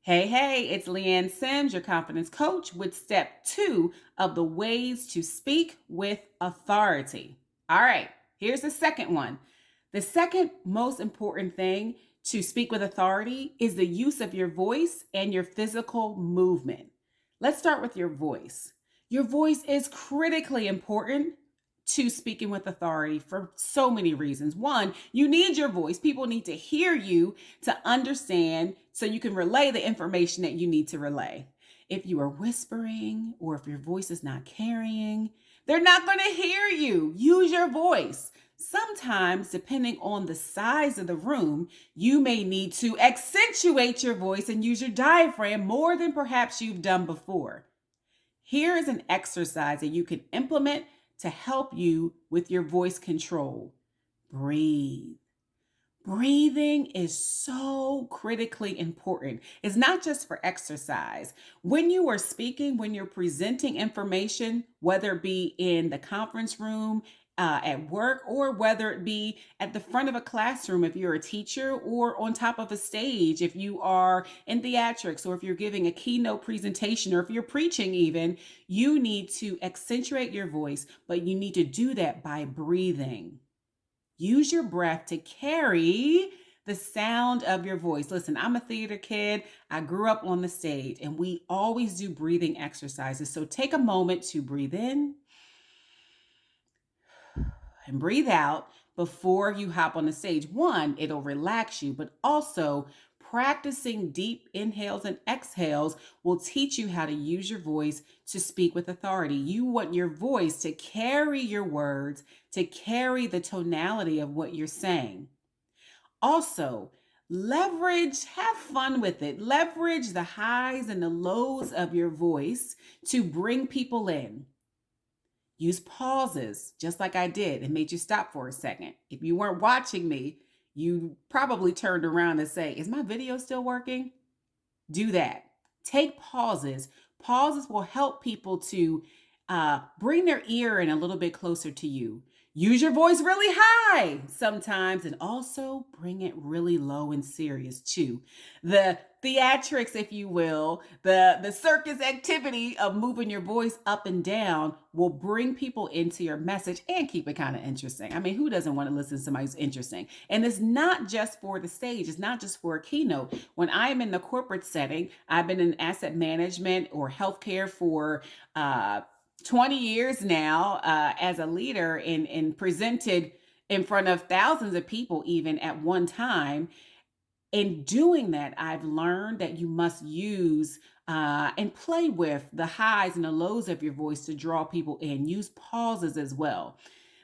Hey, it's LeeAnn Sims, your confidence coach, with step 2 of the ways to speak with authority. All right, here's the second one. The second most important thing to speak with authority is the use of your voice and your physical movement. Let's start with your voice. Your voice is critically important to speaking with authority for so many reasons. One, you need your voice. People need to hear you to understand so you can relay the information that you need to relay. If you are whispering or if your voice is not carrying, they're not going to hear you. Use your voice. Sometimes, depending on the size of the room, you may need to accentuate your voice and use your diaphragm more than perhaps you've done before. Here is an exercise that you can implement to help you with your voice control. Breathe. Breathing is so critically important. It's not just for exercise. When you are speaking, when you're presenting information, whether it be in the conference room, at work, or whether it be at the front of a classroom if you're a teacher, or on top of a stage if you are in theatrics, or if you're giving a keynote presentation, or if you're preaching even, you need to accentuate your voice, but you need to do that by breathing. Use your breath to carry the sound of your voice. Listen, I'm a theater kid. I grew up on the stage, and we always do breathing exercises. So take a moment to breathe in and breathe out before you hop on the stage. One, it'll relax you, but also practicing deep inhales and exhales will teach you how to use your voice to speak with authority. You want your voice to carry your words, to carry the tonality of what you're saying. Also, have fun with it. Leverage the highs and the lows of your voice to bring people in. Use pauses, just like I did, and made you stop for a second. If you weren't watching me, you probably turned around and say, is my video still working? Do that. Take pauses. Pauses will help people to bring their ear in a little bit closer to you. Use your voice really high sometimes, and also bring it really low and serious too. The theatrics, if you will, the circus activity of moving your voice up and down will bring people into your message and keep it kind of interesting. I mean, who doesn't want to listen to somebody who's interesting? And it's not just for the stage. It's not just for a keynote. When I am in the corporate setting, I've been in asset management or healthcare for 20 years now as a leader, and presented in front of thousands of people even at one time. In doing that, I've learned that you must use and play with the highs and the lows of your voice to draw people in. Use pauses as well.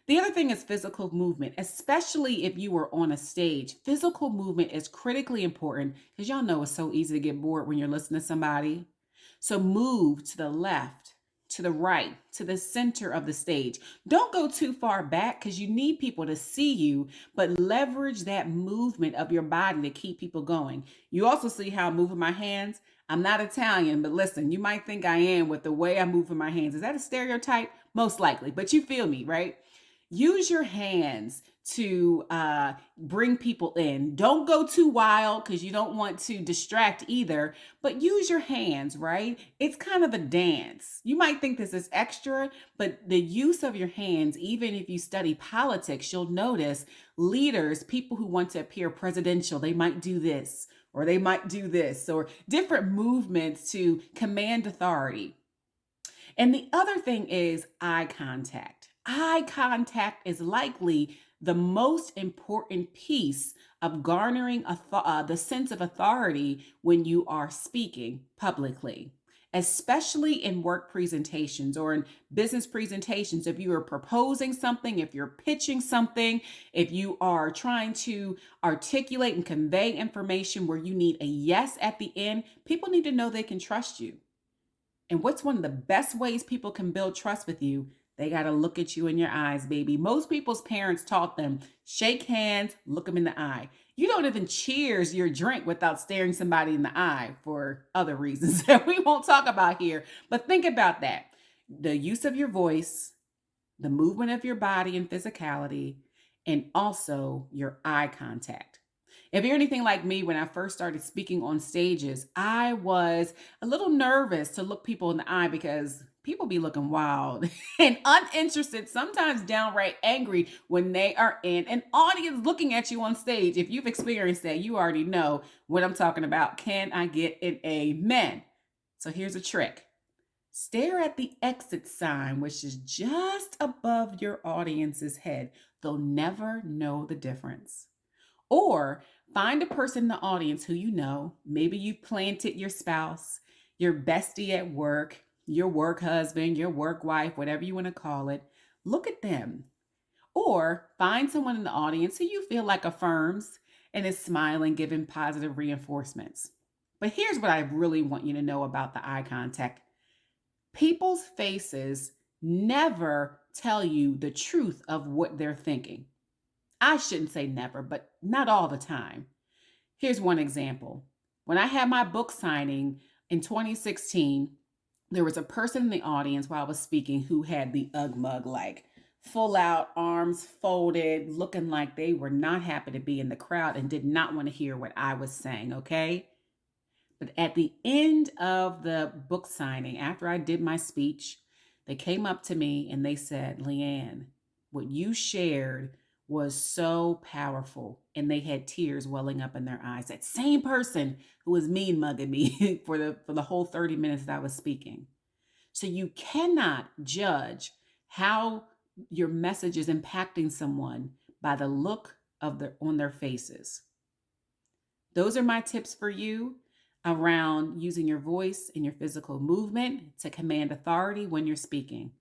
The other thing is physical movement, especially if you are on a stage. Physical movement is critically important because y'all know it's so easy to get bored when you're listening to somebody. So move to the left, to the right, to the center of the stage. Don't go too far back because you need people to see you, but leverage that movement of your body to keep people going. You also see how I'm moving my hands. I'm not Italian, but listen, you might think I am with the way I'm moving my hands. Is that a stereotype? Most likely, but you feel me, right? Use your hands to bring people in. Don't go too wild because you don't want to distract either, but use your hands, right? It's kind of a dance. You might think this is extra, but the use of your hands, even if you study politics, you'll notice leaders, people who want to appear presidential, they might do this, or they might do this, or different movements to command authority. And the other thing is eye contact. Eye contact is likely the most important piece of garnering the sense of authority when you are speaking publicly, especially in work presentations or in business presentations. If you are proposing something, if you're pitching something, if you are trying to articulate and convey information where you need a yes at the end, people need to know they can trust you. And what's one of the best ways people can build trust with you? They got to look at you in your eyes, baby. Most people's parents taught them shake hands, look them in the eye. You don't even cheers your drink without staring somebody in the eye for other reasons that we won't talk about here. But think about that. The use of your voice, the movement of your body and physicality, and also your eye contact. If you're anything like me, when I first started speaking on stages, I was a little nervous to look people in the eye because people be looking wild and uninterested, sometimes downright angry when they are in an audience looking at you on stage. If you've experienced that, you already know what I'm talking about. Can I get an amen? So here's a trick. Stare at the exit sign, which is just above your audience's head. They'll never know the difference. Or find a person in the audience who you know. Maybe you've planted your spouse, your bestie at work, your work husband, your work wife, whatever you want to call it. Look at them. Or find someone in the audience who you feel like affirms and is smiling, giving positive reinforcements. But here's what I really want you to know about the eye contact: people's faces never tell you the truth of what they're thinking. I shouldn't say never, but not all the time. Here's one example. When I had my book signing in 2016, there was a person in the audience while I was speaking who had the ug mug, like full out, arms folded, looking like they were not happy to be in the crowd and did not want to hear what I was saying, okay? But at the end of the book signing, after I did my speech, they came up to me and they said, "LeeAnn, what you shared was so powerful." And they had tears welling up in their eyes. That same person who was mean mugging me for the whole 30 minutes that I was speaking. So you cannot judge how your message is impacting someone by the look of their on their faces. Those are my tips for you around using your voice and your physical movement to command authority when you're speaking.